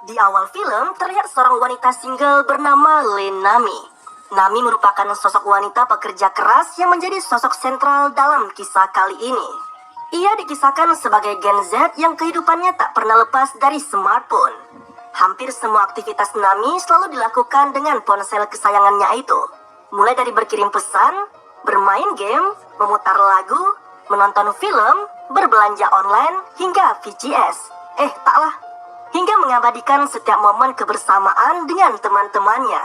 Di awal film, terlihat seorang wanita single bernama Nami. Nami merupakan sosok wanita pekerja keras yang menjadi sosok sentral dalam kisah kali ini. Ia dikisahkan sebagai Gen Z yang kehidupannya tak pernah lepas dari smartphone. Hampir semua aktivitas Nami selalu dilakukan dengan ponsel kesayangannya itu. Mulai dari berkirim pesan, bermain game, memutar lagu, menonton film, berbelanja online, hingga VCS. Hingga mengabadikan setiap momen kebersamaan dengan teman-temannya.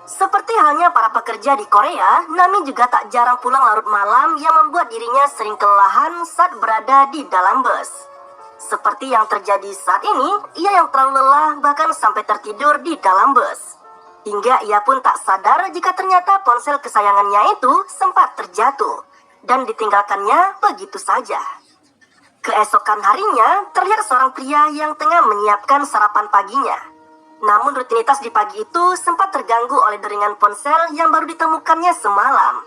Seperti halnya para pekerja di Korea, Nami juga tak jarang pulang larut malam yang membuat dirinya sering kelelahan saat berada di dalam bus. Seperti yang terjadi saat ini, ia yang terlalu lelah bahkan sampai tertidur di dalam bus. Hingga ia pun tak sadar jika ternyata ponsel kesayangannya itu sempat terjatuh dan ditinggalkannya begitu saja. Keesokan harinya, terlihat seorang pria yang tengah menyiapkan sarapan paginya. Namun rutinitas di pagi itu sempat terganggu oleh deringan ponsel yang baru ditemukannya semalam.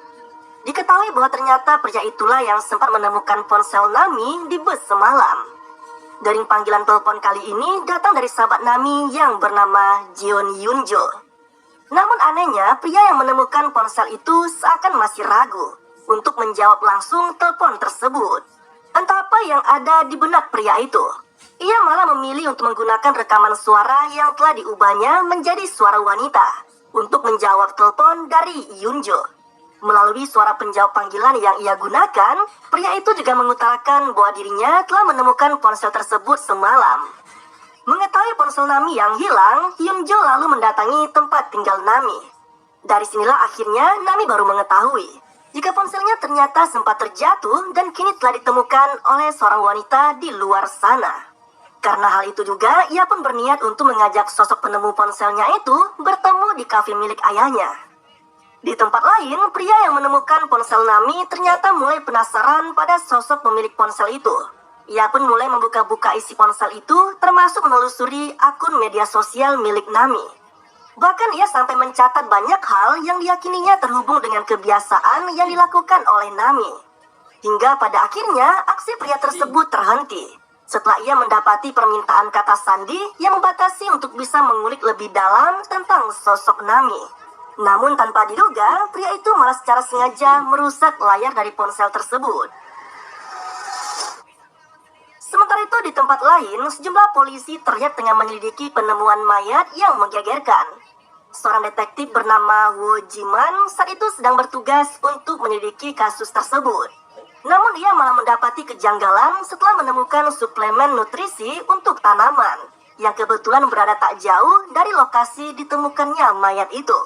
Diketahui bahwa ternyata pria itulah yang sempat menemukan ponsel Nami di bus semalam. Dering panggilan telepon kali ini datang dari sahabat Nami yang bernama Jeon Yunjo. Namun anehnya, pria yang menemukan ponsel itu seakan masih ragu untuk menjawab langsung telepon tersebut. Entah apa yang ada di benak pria itu. Ia malah memilih untuk menggunakan rekaman suara yang telah diubahnya menjadi suara wanita untuk menjawab telepon dari Yunjo. Melalui suara penjawab panggilan yang ia gunakan, pria itu juga mengutarakan bahwa dirinya telah menemukan ponsel tersebut semalam. Mengetahui ponsel Nami yang hilang, Yunjo lalu mendatangi tempat tinggal Nami. Dari sinilah akhirnya Nami baru mengetahui jika ponselnya ternyata sempat terjatuh dan kini telah ditemukan oleh seorang wanita di luar sana. Karena hal itu juga, ia pun berniat untuk mengajak sosok penemu ponselnya itu bertemu di kafe milik ayahnya. Di tempat lain, pria yang menemukan ponsel Nami ternyata mulai penasaran pada sosok pemilik ponsel itu. Ia pun mulai membuka-buka isi ponsel itu, termasuk menelusuri akun media sosial milik Nami. Bahkan ia sampai mencatat banyak hal yang diyakininya terhubung dengan kebiasaan yang dilakukan oleh Nami. Hingga pada akhirnya aksi pria tersebut terhenti setelah ia mendapati permintaan kata sandi yang membatasi untuk bisa mengulik lebih dalam tentang sosok Nami. Namun tanpa diduga, pria itu malah secara sengaja merusak layar dari ponsel tersebut. Sementara itu di tempat lain, sejumlah polisi terlihat tengah menyelidiki penemuan mayat yang menggegerkan. Seorang detektif bernama Wo Jiman saat itu sedang bertugas untuk menyelidiki kasus tersebut. Namun ia malah mendapati kejanggalan setelah menemukan suplemen nutrisi untuk tanaman yang kebetulan berada tak jauh dari lokasi ditemukannya mayat itu.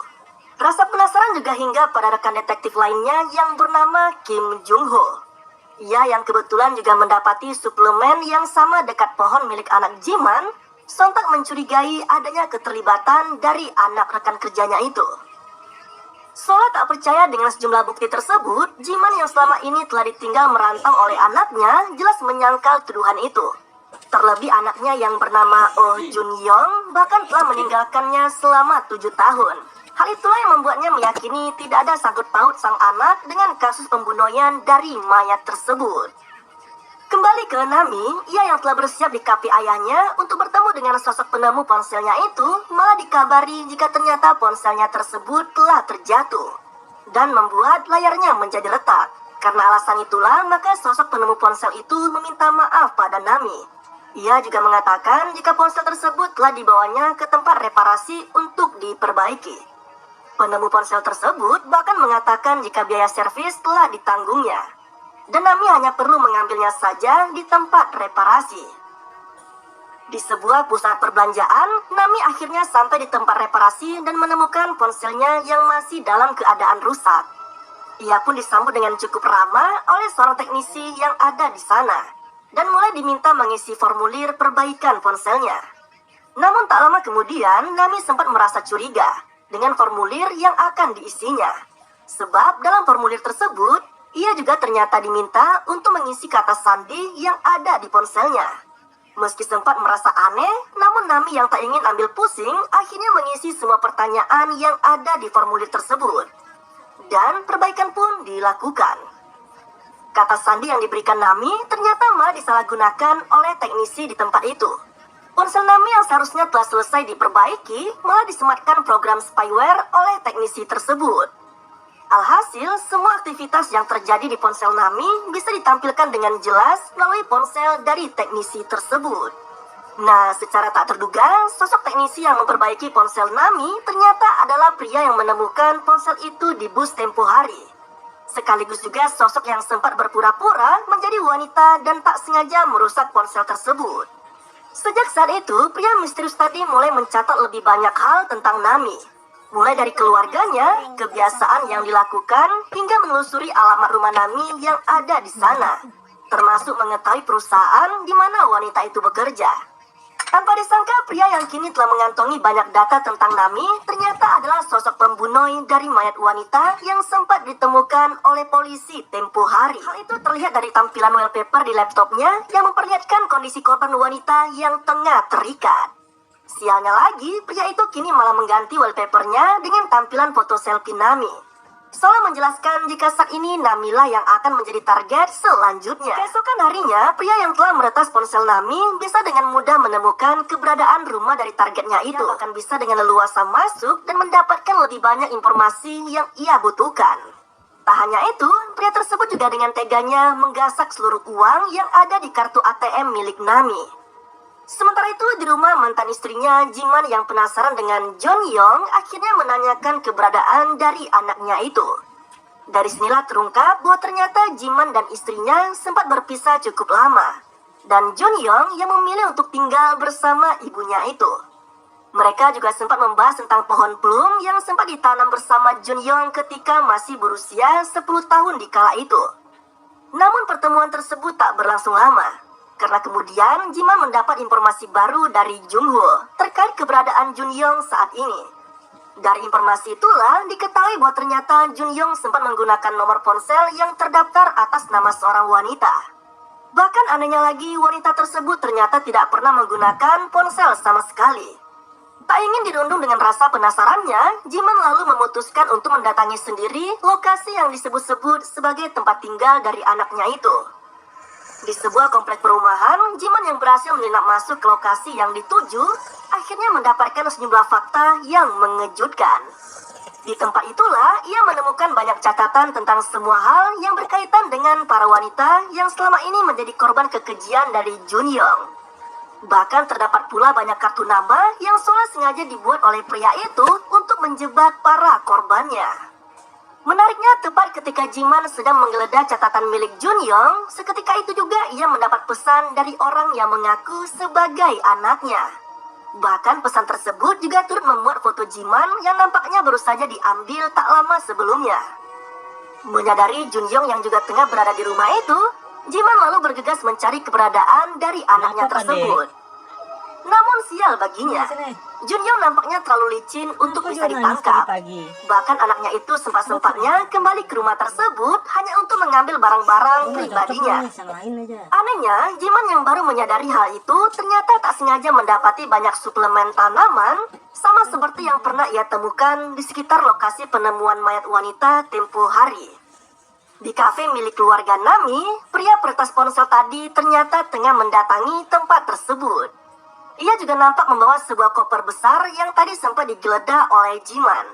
Rasa penasaran juga hingga pada rekan detektif lainnya yang bernama Kim Jung Ho. Ia yang kebetulan juga mendapati suplemen yang sama dekat pohon milik anak Jiman, sontak mencurigai adanya keterlibatan dari anak rekan kerjanya itu. Seolah tak percaya dengan sejumlah bukti tersebut, Jiman yang selama ini telah ditinggal merantau oleh anaknya jelas menyangkal tuduhan itu. Terlebih anaknya yang bernama Oh Jun Yong bahkan telah meninggalkannya selama 7 tahun. Hal itulah yang membuatnya meyakini tidak ada sangkut paut sang anak dengan kasus pembunuhan dari mayat tersebut. Kembali ke Nami, ia yang telah bersiap di kafe ayahnya untuk bertemu dengan sosok penemu ponselnya itu malah dikabari jika ternyata ponselnya tersebut telah terjatuh dan membuat layarnya menjadi retak. Karena alasan itulah maka sosok penemu ponsel itu meminta maaf pada Nami. Ia juga mengatakan jika ponsel tersebut telah dibawanya ke tempat reparasi untuk diperbaiki. Penemu ponsel tersebut bahkan mengatakan jika biaya servis telah ditanggungnya dan Nami hanya perlu mengambilnya saja di tempat reparasi. Di sebuah pusat perbelanjaan, Nami akhirnya sampai di tempat reparasi dan menemukan ponselnya yang masih dalam keadaan rusak. Ia pun disambut dengan cukup ramah oleh seorang teknisi yang ada di sana dan mulai diminta mengisi formulir perbaikan ponselnya. Namun tak lama kemudian, Nami sempat merasa curiga dengan formulir yang akan diisinya. Sebab dalam formulir tersebut, ia juga ternyata diminta untuk mengisi kata sandi yang ada di ponselnya. Meski sempat merasa aneh, namun Nami yang tak ingin ambil pusing akhirnya mengisi semua pertanyaan yang ada di formulir tersebut. Dan perbaikan pun dilakukan. Kata sandi yang diberikan Nami ternyata malah disalahgunakan oleh teknisi di tempat itu. Ponsel Nami yang seharusnya telah selesai diperbaiki malah disematkan program spyware oleh teknisi tersebut. Alhasil, semua aktivitas yang terjadi di ponsel Nami bisa ditampilkan dengan jelas melalui ponsel dari teknisi tersebut. Nah, secara tak terduga, sosok teknisi yang memperbaiki ponsel Nami ternyata adalah pria yang menemukan ponsel itu di bus tempo hari. Sekaligus juga sosok yang sempat berpura-pura menjadi wanita dan tak sengaja merusak ponsel tersebut. Sejak saat itu, pria misterius tadi mulai mencatat lebih banyak hal tentang Nami. Mulai dari keluarganya, kebiasaan yang dilakukan, hingga menelusuri alamat rumah Nami yang ada di sana. Termasuk mengetahui perusahaan di mana wanita itu bekerja. Tanpa disangka, pria yang kini telah mengantongi banyak data tentang Nami ternyata adalah sosok pembunuh dari mayat wanita yang sempat ditemukan oleh polisi tempo hari. Hal itu terlihat dari tampilan wallpaper di laptopnya yang memperlihatkan kondisi korban wanita yang tengah terikat. Sialnya lagi, pria itu kini malah mengganti wallpapernya dengan tampilan foto selfie Nami. Seolah menjelaskan jika saat ini Namilah yang akan menjadi target selanjutnya. Keesokan harinya, pria yang telah meretas ponsel Nami bisa dengan mudah menemukan keberadaan rumah dari targetnya itu. Ia akan bisa dengan leluasa masuk dan mendapatkan lebih banyak informasi yang ia butuhkan. Tak hanya itu, pria tersebut juga dengan teganya menggasak seluruh uang yang ada di kartu ATM milik Nami. Sementara itu, di rumah mantan istrinya, Jiman yang penasaran dengan John Yong akhirnya menanyakan keberadaan dari anaknya itu. Dari sinilah terungkap bahwa ternyata Jiman dan istrinya sempat berpisah cukup lama. Dan John Yong yang memilih untuk tinggal bersama ibunya itu. Mereka juga sempat membahas tentang pohon plum yang sempat ditanam bersama John Yong ketika masih berusia 10 tahun di kala itu. Namun pertemuan tersebut tak berlangsung lama. Karena kemudian Jiman mendapat informasi baru dari Jung-ho terkait keberadaan Jun Yong saat ini. Dari informasi itulah diketahui bahwa ternyata Jun Yong sempat menggunakan nomor ponsel yang terdaftar atas nama seorang wanita. Bahkan anehnya lagi, wanita tersebut ternyata tidak pernah menggunakan ponsel sama sekali. Tak ingin dirundung dengan rasa penasarannya, Jiman lalu memutuskan untuk mendatangi sendiri lokasi yang disebut-sebut sebagai tempat tinggal dari anaknya itu. Di sebuah komplek perumahan, Jiman yang berhasil menyelinap masuk ke lokasi yang dituju, akhirnya mendapatkan sejumlah fakta yang mengejutkan. Di tempat itulah, ia menemukan banyak catatan tentang semua hal yang berkaitan dengan para wanita yang selama ini menjadi korban kekejian dari Jun Yong. Bahkan terdapat pula banyak kartu nama yang seolah sengaja dibuat oleh pria itu untuk menjebak para korbannya. Menariknya, tepat ketika Jiman sedang menggeledah catatan milik Jun Yong, seketika itu juga ia mendapat pesan dari orang yang mengaku sebagai anaknya. Bahkan pesan tersebut juga turut memuat foto Jiman yang nampaknya baru saja diambil tak lama sebelumnya. Menyadari Jun Yong yang juga tengah berada di rumah itu, Jiman lalu bergegas mencari keberadaan dari anaknya tersebut. Namun sial baginya, Jun Yong nampaknya terlalu licin untuk bisa ditangkap. Bahkan anaknya itu sempat-sempatnya kembali ke rumah tersebut hanya untuk mengambil barang-barang pribadinya. Anehnya, Jiman yang baru menyadari hal itu ternyata tak sengaja mendapati banyak suplemen tanaman, sama seperti yang pernah ia temukan di sekitar lokasi penemuan mayat wanita tempo hari. Di kafe milik keluarga Nami, pria peretas ponsel tadi ternyata tengah mendatangi tempat tersebut. Ia juga nampak membawa sebuah koper besar yang tadi sempat digeledah oleh Jiman.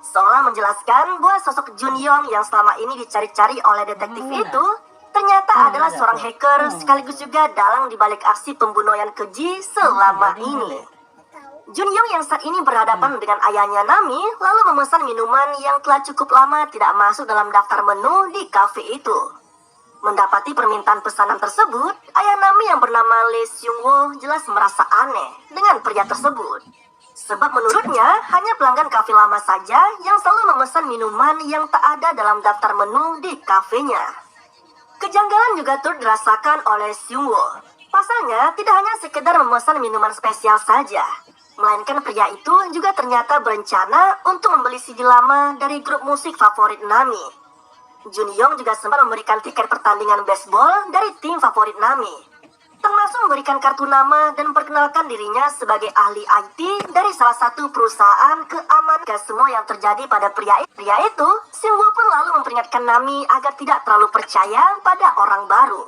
Seolah menjelaskan bahwa sosok Jun Yong yang selama ini dicari-cari oleh detektif itu ternyata adalah seorang hacker sekaligus juga dalang dibalik aksi pembunuhan keji selama ini. Jun Yong yang saat ini berhadapan dengan ayahnya Nami lalu memesan minuman yang telah cukup lama tidak masuk dalam daftar menu di kafe itu. Mendapati permintaan pesanan tersebut, ayah Nami yang bernama Lee Seung-woo jelas merasa aneh dengan pria tersebut. Sebab menurutnya, hanya pelanggan kafe lama saja yang selalu memesan minuman yang tak ada dalam daftar menu di kafenya. Kejanggalan juga turut dirasakan oleh Seung-woo. Pasalnya, tidak hanya sekedar memesan minuman spesial saja, melainkan pria itu juga ternyata berencana untuk membeli CD lama dari grup musik favorit Nami. Jun Yong juga sempat memberikan tiket pertandingan baseball dari tim favorit Nami, termasuk memberikan kartu nama dan memperkenalkan dirinya sebagai ahli IT dari salah satu perusahaan keamanan. Semua yang terjadi pada pria itu, Seung-woo pun lalu memperingatkan Nami agar tidak terlalu percaya pada orang baru.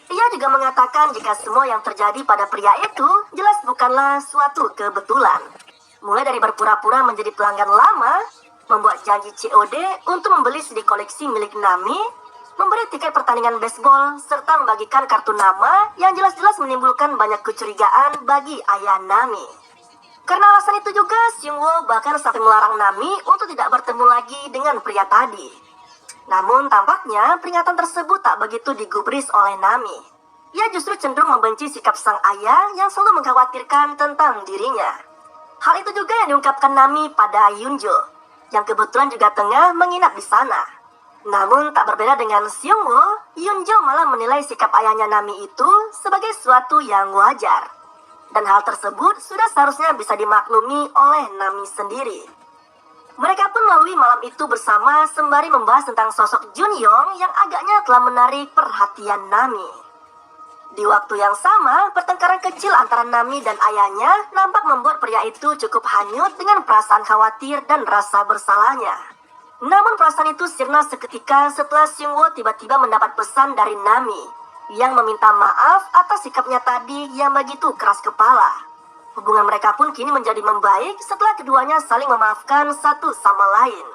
Ia juga mengatakan jika semua yang terjadi pada pria itu jelas bukanlah suatu kebetulan. Mulai dari berpura-pura menjadi pelanggan lama, membuat janji COD untuk membeli CD koleksi milik Nami, memberi tiket pertandingan baseball, serta membagikan kartu nama yang jelas-jelas menimbulkan banyak kecurigaan bagi ayah Nami. Karena alasan itu juga, Seungwoo bahkan sampai melarang Nami untuk tidak bertemu lagi dengan pria tadi. Namun tampaknya peringatan tersebut tak begitu digubris oleh Nami. Ia justru cenderung membenci sikap sang ayah yang selalu mengkhawatirkan tentang dirinya. Hal itu juga yang diungkapkan Nami pada Yunjo, yang kebetulan juga tengah menginap di sana. Namun tak berbeda dengan Seungwoo, Yunjo malah menilai sikap ayahnya Nami itu sebagai suatu yang wajar. Dan hal tersebut sudah seharusnya bisa dimaklumi oleh Nami sendiri. Mereka pun melalui malam itu bersama sembari membahas tentang sosok Junyong yang agaknya telah menarik perhatian Nami. Di waktu yang sama, pertengkaran kecil antara Nami dan ayahnya nampak membuat pria itu cukup hanyut dengan perasaan khawatir dan rasa bersalahnya. Namun perasaan itu sirna seketika setelah Seungwoo tiba-tiba mendapat pesan dari Nami yang meminta maaf atas sikapnya tadi yang begitu keras kepala. Hubungan mereka pun kini menjadi membaik setelah keduanya saling memaafkan satu sama lain.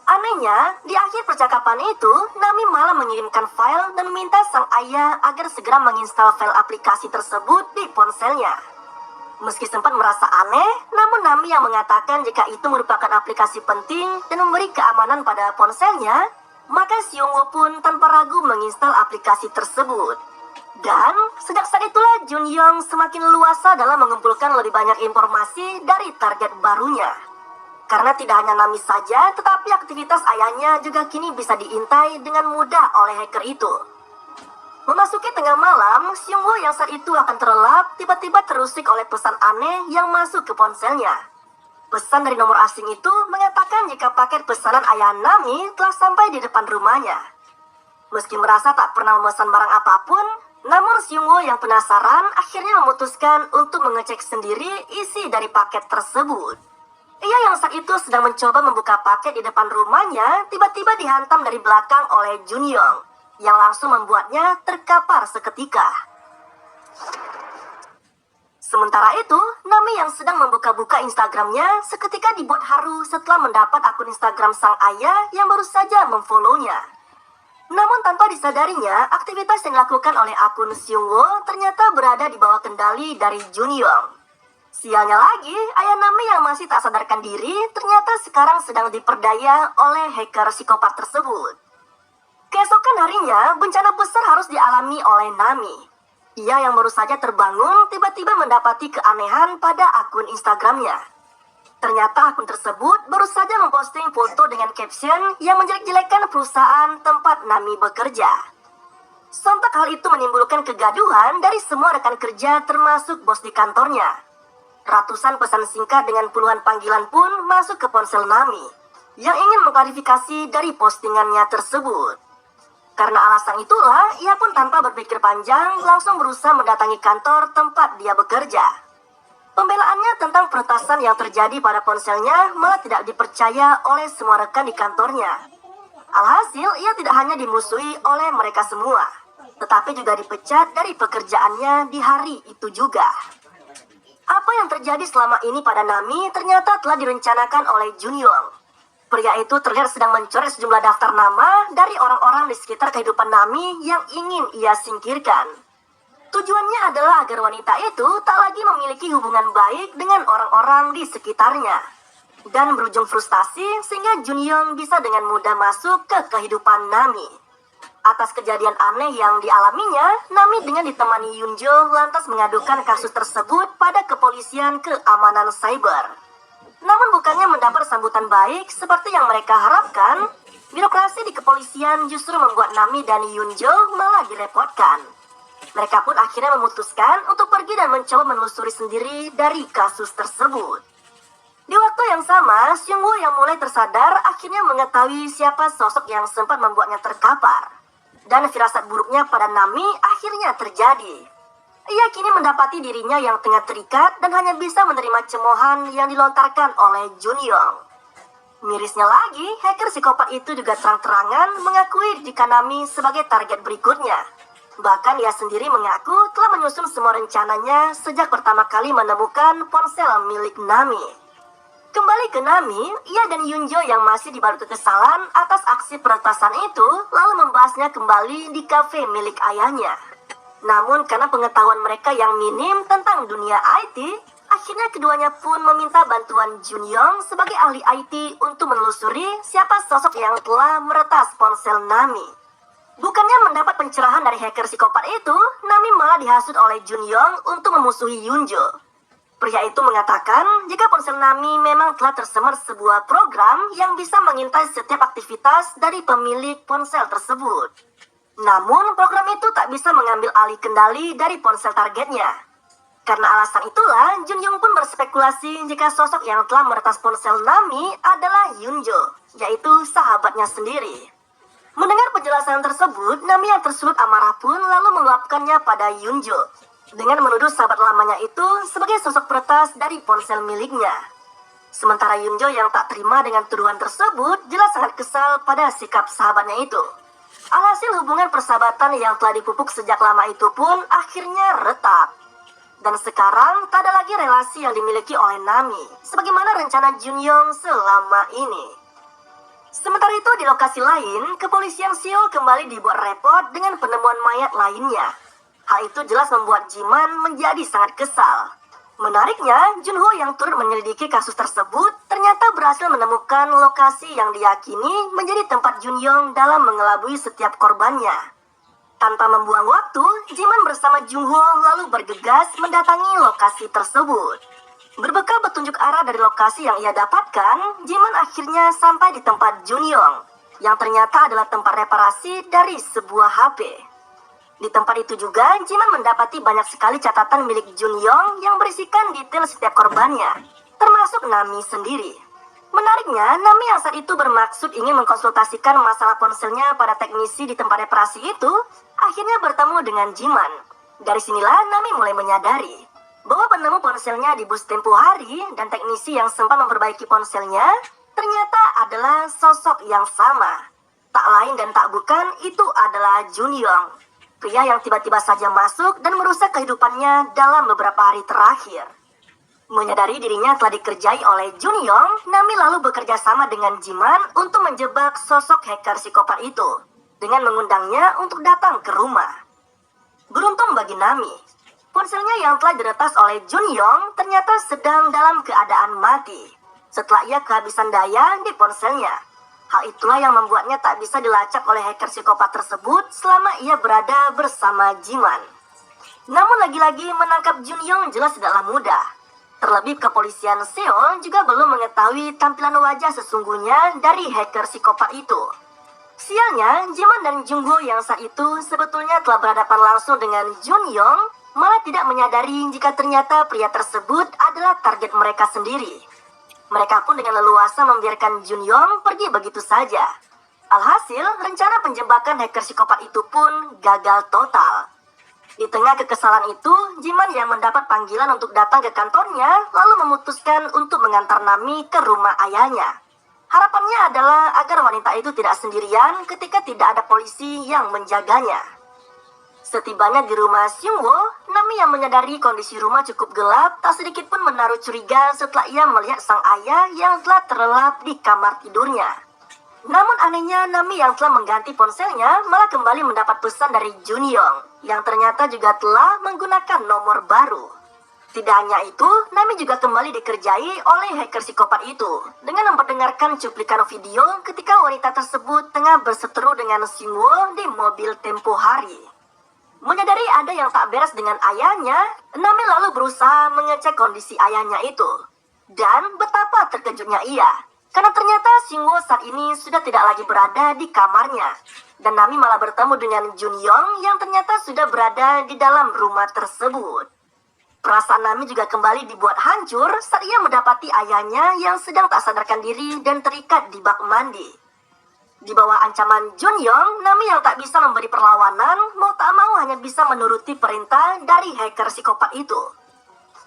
Anehnya, di akhir percakapan itu, Nami malah mengirimkan file dan meminta sang ayah agar segera menginstal file aplikasi tersebut di ponselnya. Meski sempat merasa aneh, namun Nami yang mengatakan jika itu merupakan aplikasi penting dan memberi keamanan pada ponselnya, maka Seungwoo pun tanpa ragu menginstal aplikasi tersebut. Dan sejak saat itulah Junyong semakin luasa dalam mengumpulkan lebih banyak informasi dari target barunya. Karena tidak hanya Nami saja, tetapi aktivitas ayahnya juga kini bisa diintai dengan mudah oleh hacker itu. Memasuki tengah malam, Seungwoo yang saat itu akan terlelap tiba-tiba terusik oleh pesan aneh yang masuk ke ponselnya. Pesan dari nomor asing itu mengatakan jika paket pesanan ayah Nami telah sampai di depan rumahnya. Meski merasa tak pernah memesan barang apapun, namun Seungwoo yang penasaran akhirnya memutuskan untuk mengecek sendiri isi dari paket tersebut. Ia yang saat itu sedang mencoba membuka paket di depan rumahnya tiba-tiba dihantam dari belakang oleh Junyong yang langsung membuatnya terkapar seketika. Sementara itu, Nami yang sedang membuka-buka Instagramnya seketika dibuat haru setelah mendapat akun Instagram sang ayah yang baru saja memfollownya. Namun tanpa disadarinya, aktivitas yang dilakukan oleh akun Seungwoo ternyata berada di bawah kendali dari Junyong. Sialnya lagi, ayah Nami yang masih tak sadarkan diri ternyata sekarang sedang diperdaya oleh hacker psikopat tersebut. Keesokan harinya, bencana besar harus dialami oleh Nami. Ia yang baru saja terbangun tiba-tiba mendapati keanehan pada akun Instagramnya. Ternyata akun tersebut baru saja memposting foto dengan caption yang menjelek-jelekan perusahaan tempat Nami bekerja. Sontak hal itu menimbulkan kegaduhan dari semua rekan kerja termasuk bos di kantornya. Ratusan pesan singkat dengan puluhan panggilan pun masuk ke ponsel Nami yang ingin mengklarifikasi dari postingannya tersebut. Karena alasan itulah, ia pun tanpa berpikir panjang langsung berusaha mendatangi kantor tempat dia bekerja. Pembelaannya tentang peretasan yang terjadi pada ponselnya malah tidak dipercaya oleh semua rekan di kantornya. Alhasil, ia tidak hanya dimusuhi oleh mereka semua, tetapi juga dipecat dari pekerjaannya di hari itu juga. Apa yang terjadi selama ini pada Nami ternyata telah direncanakan oleh Junyong. Pria itu terlihat sedang mencoret sejumlah daftar nama dari orang-orang di sekitar kehidupan Nami yang ingin ia singkirkan. Tujuannya adalah agar wanita itu tak lagi memiliki hubungan baik dengan orang-orang di sekitarnya. Dan berujung frustasi sehingga Junyong bisa dengan mudah masuk ke kehidupan Nami. Atas kejadian aneh yang dialaminya, Nami dengan ditemani Yunjo lantas mengadukan kasus tersebut pada kepolisian keamanan cyber. Namun bukannya mendapat sambutan baik seperti yang mereka harapkan, birokrasi di kepolisian justru membuat Nami dan Yunjo malah direpotkan. Mereka pun akhirnya memutuskan untuk pergi dan mencoba menelusuri sendiri dari kasus tersebut. Di waktu yang sama, Seungwoo yang mulai tersadar akhirnya mengetahui siapa sosok yang sempat membuatnya terkapar. Dan firasat buruknya pada Nami akhirnya terjadi. Ia kini mendapati dirinya yang tengah terikat dan hanya bisa menerima cemoohan yang dilontarkan oleh Junyong. Mirisnya lagi, hacker psikopat itu juga terang-terangan mengakui jika Nami sebagai target berikutnya. Bahkan ia sendiri mengaku telah menyusun semua rencananya sejak pertama kali menemukan ponsel milik Nami. Kembali ke Nami, ia dan Yunjo yang masih dibalut kekesalan atas aksi peretasan itu lalu membahasnya kembali di kafe milik ayahnya. Namun karena pengetahuan mereka yang minim tentang dunia IT, akhirnya keduanya pun meminta bantuan Junyong sebagai ahli IT untuk menelusuri siapa sosok yang telah meretas ponsel Nami. Bukannya mendapat pencerahan dari hacker psikopat itu, Nami malah dihasut oleh Junyong untuk memusuhi Yunjo. Pria itu mengatakan jika ponsel Nami memang telah tersemar sebuah program yang bisa mengintai setiap aktivitas dari pemilik ponsel tersebut. Namun program itu tak bisa mengambil alih kendali dari ponsel targetnya. Karena alasan itulah, Junyong pun berspekulasi jika sosok yang telah meretas ponsel Nami adalah Yunjo, yaitu sahabatnya sendiri. Mendengar penjelasan tersebut, Nami yang tersulut amarah pun lalu meluapkannya pada Yunjo dengan menuduh sahabat lamanya itu sebagai sosok peretas dari ponsel miliknya. Sementara Yunjo yang tak terima dengan tuduhan tersebut jelas sangat kesal pada sikap sahabatnya itu. Alhasil hubungan persahabatan yang telah dipupuk sejak lama itu pun akhirnya retak. Dan sekarang tak ada lagi relasi yang dimiliki oleh Nami, sebagaimana rencana Junyong selama ini. Sementara itu di lokasi lain, kepolisian Seoul kembali dibuat repot dengan penemuan mayat lainnya. Hal itu jelas membuat Jiman menjadi sangat kesal. Menariknya, Junho yang turut menyelidiki kasus tersebut ternyata berhasil menemukan lokasi yang diyakini menjadi tempat Junyong dalam mengelabui setiap korbannya. Tanpa membuang waktu, Jiman bersama Junho lalu bergegas mendatangi lokasi tersebut. Berbekal petunjuk arah dari lokasi yang ia dapatkan, Jiman akhirnya sampai di tempat Junyong, yang ternyata adalah tempat reparasi dari sebuah HP. Di tempat itu juga, Jiman mendapati banyak sekali catatan milik Junyong yang berisikan detail setiap korbannya, termasuk Nami sendiri. Menariknya, Nami yang saat itu bermaksud ingin mengkonsultasikan masalah ponselnya pada teknisi di tempat reparasi itu, akhirnya bertemu dengan Jiman. Dari sinilah Nami mulai menyadari bahwa penemu ponselnya di bus tempo hari dan teknisi yang sempat memperbaiki ponselnya ternyata adalah sosok yang sama. Tak lain dan tak bukan, itu adalah Junyong, pria yang tiba-tiba saja masuk dan merusak kehidupannya dalam beberapa hari terakhir. Menyadari dirinya telah dikerjai oleh Junyong, Nami lalu bekerja sama dengan Jiman untuk menjebak sosok hacker psikopat itu dengan mengundangnya untuk datang ke rumah. Beruntung bagi Nami, ponselnya yang telah diretas oleh Junyong ternyata sedang dalam keadaan mati setelah ia kehabisan daya di ponselnya. Hal itulah yang membuatnya tak bisa dilacak oleh hacker psikopat tersebut selama ia berada bersama Jiman. Namun lagi-lagi menangkap Junyong jelas tidaklah mudah. Terlebih kepolisian Seoul juga belum mengetahui tampilan wajah sesungguhnya dari hacker psikopat itu. Sialnya, Jiman dan Jungho yang saat itu sebetulnya telah berhadapan langsung dengan Junyong malah tidak menyadari jika ternyata pria tersebut adalah target mereka sendiri. Mereka pun dengan leluasa membiarkan Junyong pergi begitu saja. Alhasil, rencana penjebakan hacker psikopat itu pun gagal total. Di tengah kekesalan itu, Jiman yang mendapat panggilan untuk datang ke kantornya lalu memutuskan untuk mengantar Nami ke rumah ayahnya. Harapannya adalah agar wanita itu tidak sendirian ketika tidak ada polisi yang menjaganya. Setibanya di rumah Seungwoo, Nami yang menyadari kondisi rumah cukup gelap, tak sedikit pun menaruh curiga setelah ia melihat sang ayah yang telah terlelap di kamar tidurnya. Namun anehnya, Nami yang telah mengganti ponselnya malah kembali mendapat pesan dari Junyong, yang ternyata juga telah menggunakan nomor baru. Tidak hanya itu, Nami juga kembali dikerjai oleh hacker psikopat itu dengan memperdengarkan cuplikan video ketika wanita tersebut tengah berseteru dengan Seungwoo di mobil tempo hari. Menyadari ada yang tak beres dengan ayahnya, Nami lalu berusaha mengecek kondisi ayahnya itu. Dan betapa terkejutnya ia, karena ternyata Seungwoo saat ini sudah tidak lagi berada di kamarnya. Dan Nami malah bertemu dengan Junyong yang ternyata sudah berada di dalam rumah tersebut. Perasaan Nami juga kembali dibuat hancur saat ia mendapati ayahnya yang sedang tak sadarkan diri dan terikat di bak mandi. Di bawah ancaman Junyong, Nami yang tak bisa memberi perlawanan, mau tak mau hanya bisa menuruti perintah dari hacker psikopat itu.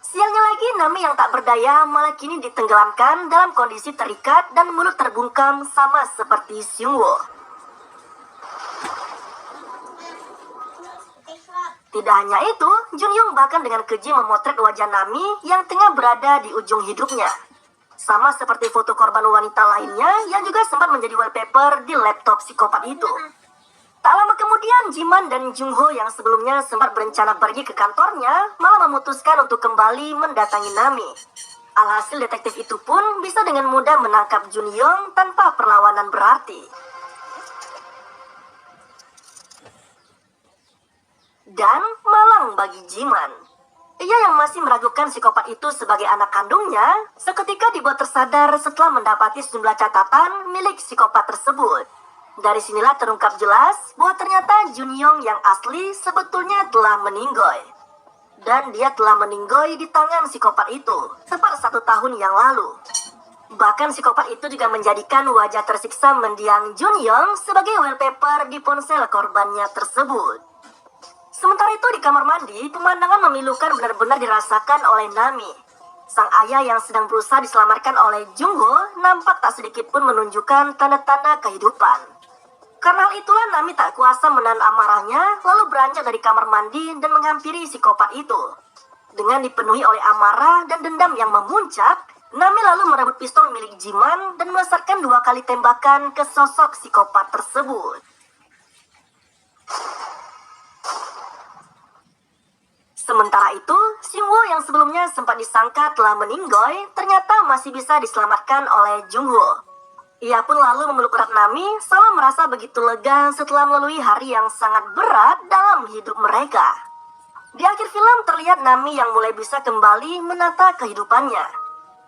Sialnya lagi, Nami yang tak berdaya malah kini ditenggelamkan dalam kondisi terikat dan mulut terbungkam sama seperti Seungwoo. Tidak hanya itu, Junyoung bahkan dengan keji memotret wajah Nami yang tengah berada di ujung hidupnya. Sama seperti foto korban wanita lainnya yang juga sempat menjadi wallpaper di laptop psikopat itu. Tak lama kemudian, Jiman dan Jungho yang sebelumnya sempat berencana pergi ke kantornya malah memutuskan untuk kembali mendatangi Nami. Alhasil detektif itu pun bisa dengan mudah menangkap Junyoung tanpa perlawanan berarti. Dan malang bagi Jiman. Ia yang masih meragukan psikopat itu sebagai anak kandungnya, seketika dibuat tersadar setelah mendapati sejumlah catatan milik psikopat tersebut. Dari sinilah terungkap jelas bahwa ternyata Junyoung yang asli sebetulnya telah meninggoy. Dan dia telah meninggoy di tangan psikopat itu, tepat 1 tahun yang lalu. Bahkan psikopat itu juga menjadikan wajah tersiksa mendiang Junyoung sebagai wallpaper di ponsel korbannya tersebut. Sementara itu di kamar mandi, pemandangan memilukan benar-benar dirasakan oleh Nami. Sang ayah yang sedang berusaha diselamatkan oleh Jungho nampak tak sedikit pun menunjukkan tanda-tanda kehidupan. Karena hal itulah Nami tak kuasa menahan amarahnya, lalu beranjak dari kamar mandi dan menghampiri psikopat itu. Dengan dipenuhi oleh amarah dan dendam yang memuncak, Nami lalu merebut pistol milik Jiman dan melesatkan 2 kali tembakan ke sosok psikopat tersebut. Sementara itu, Xingwo yang sebelumnya sempat disangka telah meninggoy, ternyata masih bisa diselamatkan oleh Jungho. Ia pun lalu memeluk erat Nami, seolah merasa begitu lega setelah melalui hari yang sangat berat dalam hidup mereka. Di akhir film terlihat Nami yang mulai bisa kembali menata kehidupannya.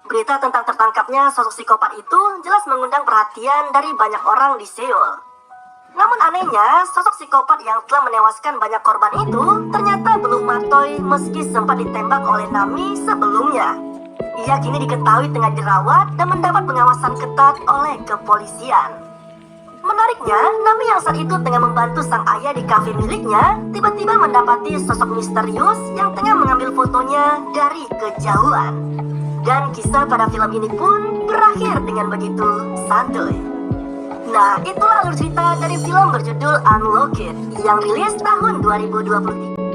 Berita tentang tertangkapnya sosok psikopat itu jelas mengundang perhatian dari banyak orang di Seoul. Namun anehnya, sosok psikopat yang telah menewaskan banyak korban itu ternyata belum matoy meski sempat ditembak oleh Nami sebelumnya. Ia kini diketahui tengah dirawat dan mendapat pengawasan ketat oleh kepolisian. Menariknya, Nami yang saat itu tengah membantu sang ayah di kafe miliknya, tiba-tiba mendapati sosok misterius yang tengah mengambil fotonya dari kejauhan. Dan kisah pada film ini pun berakhir dengan begitu santuy. Nah, itulah alur cerita dari film berjudul Unlocked yang rilis tahun 2023.